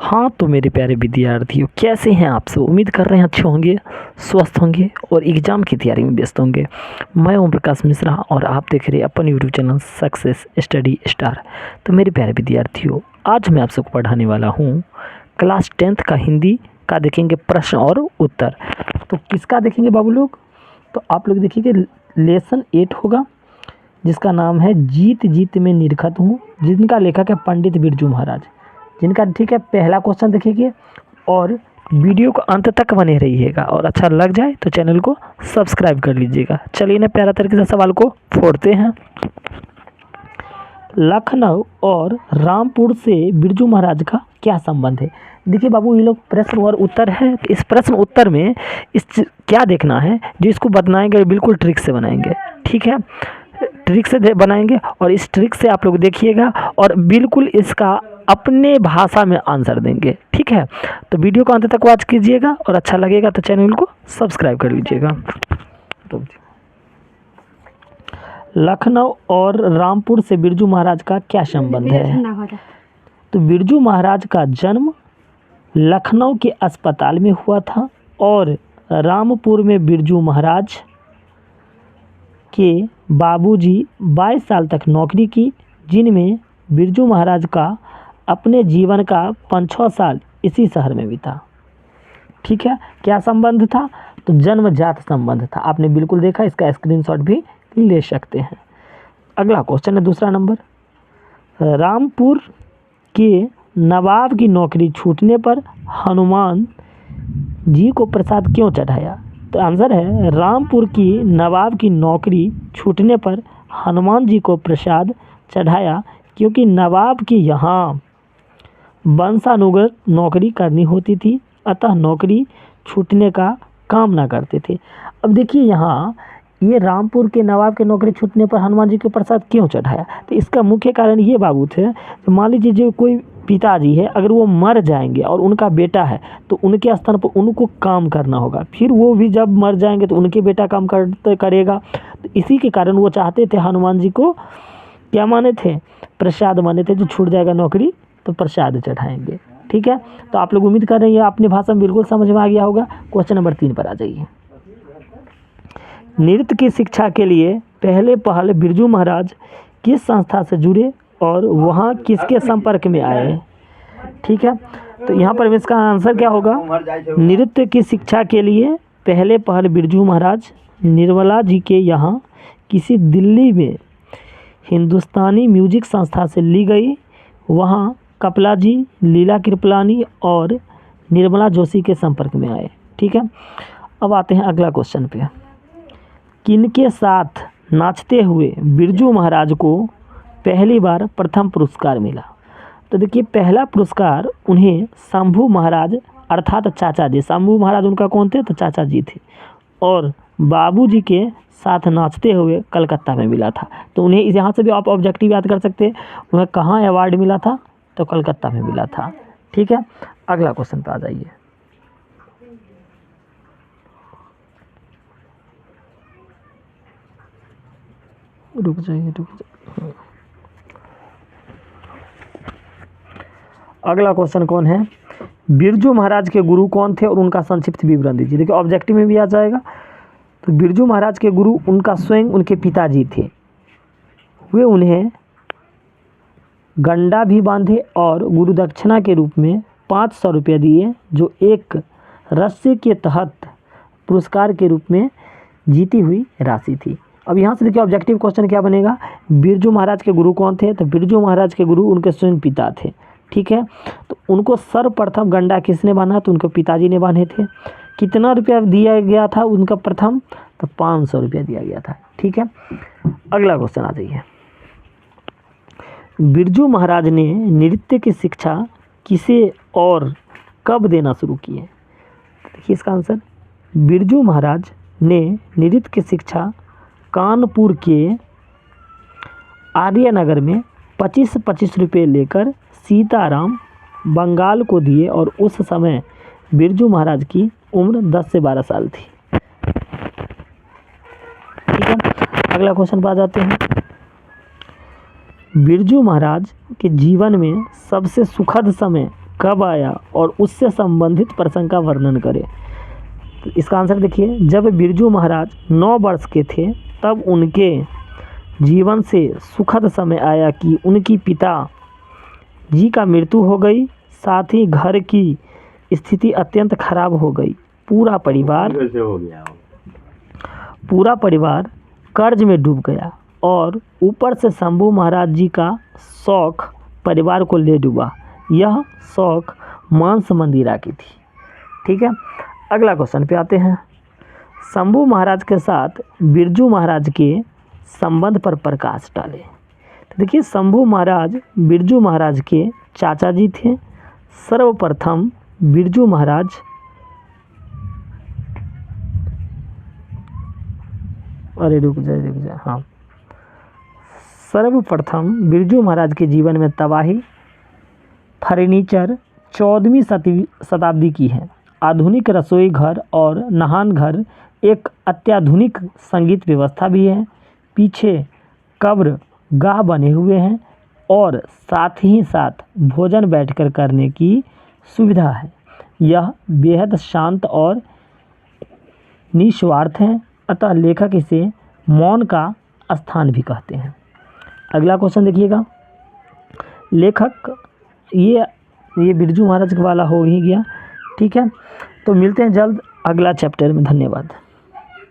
हाँ तो मेरे प्यारे विद्यार्थियों, कैसे हैं आप सब। उम्मीद कर रहे हैं अच्छे होंगे, स्वस्थ होंगे और एग्ज़ाम की तैयारी में व्यस्त होंगे। मैं ओम प्रकाश मिश्रा और आप देख रहे हैं अपन YouTube channel success study star. तो मेरे प्यारे विद्यार्थियों, आज मैं आप सबको पढ़ाने वाला हूँ क्लास 10th का हिंदी का देखेंगे प्रश्न और उत्तर। तो किसका देखेंगे बाबू लोग? तो आप लोग देखिए लेसन 8 होगा, जिसका नाम है जीत जीत में निरखत हूँ, जिनका लेखक है पंडित बिरजू महाराज जिनका। ठीक है, पहला क्वेश्चन देखिए और वीडियो को अंत तक बने रहिएगा और अच्छा लग जाए तो चैनल को सब्सक्राइब कर लीजिएगा। चलिए ना प्यारा तरीके से सवाल को फोड़ते हैं। लखनऊ और रामपुर से बिरजू महाराज का क्या संबंध है? देखिए बाबू, ये लोग प्रश्न और उत्तर है। तो इस प्रश्न उत्तर में क्या देखना है, जो इसको बनाएंगे बिल्कुल ट्रिक से बनाएंगे। ठीक है, ट्रिक से बनाएंगे और इस ट्रिक से आप लोग देखिएगा और बिल्कुल इसका अपने भाषा में आंसर देंगे। ठीक है, तो वीडियो को अंत तक वॉच कीजिएगा और अच्छा लगेगा तो चैनल को सब्सक्राइब कर लीजिएगा। लखनऊ और रामपुर से बिरजू महाराज का क्या संबंध है? तो बिरजू महाराज का जन्म लखनऊ के अस्पताल में हुआ था और रामपुर में बिरजू महाराज के बाबूजी 22 साल तक नौकरी की, जिनमें बिरजू महाराज का अपने जीवन का 5-6 साल इसी शहर में बीता। ठीक है, क्या संबंध था? तो जन्मजात संबंध था। आपने बिल्कुल देखा, इसका स्क्रीनशॉट भी ले सकते हैं। अगला क्वेश्चन है दूसरा नंबर। रामपुर के नवाब की नौकरी छूटने पर हनुमान जी को प्रसाद क्यों चढ़ाया? तो आंसर है, रामपुर की नवाब की नौकरी छूटने पर हनुमान जी को प्रसाद चढ़ाया क्योंकि नवाब की यहाँ वंशानुगत नौकरी करनी होती थी, अतः नौकरी छूटने का काम ना करते थे। अब देखिए यहाँ ये रामपुर के नवाब के नौकरी छूटने पर हनुमान जी को प्रसाद क्यों चढ़ाया? तो इसका मुख्य कारण ये बाबू थे, तो मान लीजिए जो कोई पिताजी है, अगर वो मर जाएंगे और उनका बेटा है तो उनके स्थान पर उनको काम करना होगा, फिर वो भी जब मर जाएंगे तो उनके बेटा काम करेगा। तो इसी के कारण वो चाहते थे हनुमान जी को क्या माने थे? प्रसाद माने थे, जो छूट जाएगा नौकरी तो प्रसाद चढ़ाएंगे। ठीक है, तो आप लोग उम्मीद कर रहे हैं अपनी भाषा में बिल्कुल समझ में आ गया होगा। क्वेश्चन नंबर 3 पर आ जाइए। नृत्य की शिक्षा के लिए पहले बिरजू महाराज किस संस्था से जुड़े और वहाँ किसके संपर्क में आए? ठीक है, तो यहाँ पर इसका आंसर क्या होगा? नृत्य की शिक्षा के लिए पहले बिरजू महाराज निर्मला जी के यहाँ किसी दिल्ली में हिंदुस्तानी म्यूजिक संस्था से ली गई। वहाँ कपला जी, लीला कृपलानी और निर्मला जोशी के संपर्क में आए। ठीक है, अब आते हैं अगला क्वेश्चन पे। किनके साथ नाचते हुए बिरजू महाराज को पहली बार प्रथम पुरस्कार मिला? तो देखिए, पहला पुरस्कार उन्हें शंभू महाराज अर्थात चाचा जी, शंभू महाराज उनका कौन थे? तो चाचा जी थे, और बाबूजी के साथ नाचते हुए कलकत्ता में मिला था। तो उन्हें यहाँ से भी आप ऑब्जेक्टिव याद कर सकते हैं, उन्हें कहाँ अवार्ड मिला था? तो कलकत्ता में मिला था। ठीक है, अगला क्वेश्चन पे आ जाइए। रुक जाइए। अगला क्वेश्चन कौन है? बिरजू महाराज के गुरु कौन थे और उनका संक्षिप्त विवरण दीजिए। देखिए ऑब्जेक्टिव में भी आ जाएगा। तो बिरजू महाराज के गुरु उनका स्वयं उनके पिताजी थे। वे उन्हें गंडा भी बांधे और गुरु दक्षिणा के रूप में 500 रुपये दिए, जो एक रस्सी के तहत पुरस्कार के रूप में जीती हुई राशि थी। अब यहाँ से देखिए ऑब्जेक्टिव क्वेश्चन क्या बनेगा? बिरजू महाराज के गुरु कौन थे? तो बिरजू महाराज के गुरु उनके स्वयं पिता थे। ठीक है, तो उनको सर्वप्रथम गंडा किसने बांधा? तो उनके पिताजी ने बांधे थे। कितना रुपया दिया गया था उनका प्रथम? तो 500 रुपया दिया गया था। ठीक है, अगला क्वेश्चन आ जाइए। बिरजू महाराज ने नृत्य की शिक्षा किसे और कब देना शुरू किए? देखिए इसका आंसर, बिरजू महाराज ने नृत्य की शिक्षा कानपुर के आर्यनगर में 25-25 रुपये लेकर सीताराम बंगाल को दिए और उस समय बिरजू महाराज की उम्र 10 से 12 साल थी। ठीक है, अगला क्वेश्चन पर आ जाते हैं। बिरजू महाराज के जीवन में सबसे सुखद समय कब आया और उससे संबंधित प्रसंग का वर्णन करें। तो इसका आंसर देखिए, जब बिरजू महाराज 9 वर्ष के थे तब उनके जीवन से सुखद समय आया कि उनकी पिता जी का मृत्यु हो गई, साथ ही घर की स्थिति अत्यंत खराब हो गई। पूरा परिवार कर्ज में डूब गया और ऊपर से शंभू महाराज जी का शौक परिवार को ले डूबा। यह शौक मांस मंदिरा की थी। ठीक है, अगला क्वेश्चन पे आते हैं। शंभू महाराज के साथ बिरजू महाराज के संबंध पर प्रकाश डालें। तो देखिए, शंभू महाराज बिरजू महाराज के चाचा जी थे। सर्वप्रथम बिरजू महाराज सर्वप्रथम बिरजू महाराज के जीवन में तबाही फर्नीचर 14वीं शताब्दी की है। आधुनिक रसोई घर और नहान घर, एक अत्याधुनिक संगीत व्यवस्था भी है। पीछे कब्र गाह बने हुए हैं और साथ ही साथ भोजन बैठकर करने की सुविधा है। यह बेहद शांत और निस्वार्थ है, अतः लेखक इसे मौन का स्थान भी कहते हैं। अगला क्वेश्चन देखिएगा। लेखक ये बिरजू महाराज वाला हो ही गया। ठीक है, तो मिलते हैं जल्द अगला चैप्टर में। धन्यवाद।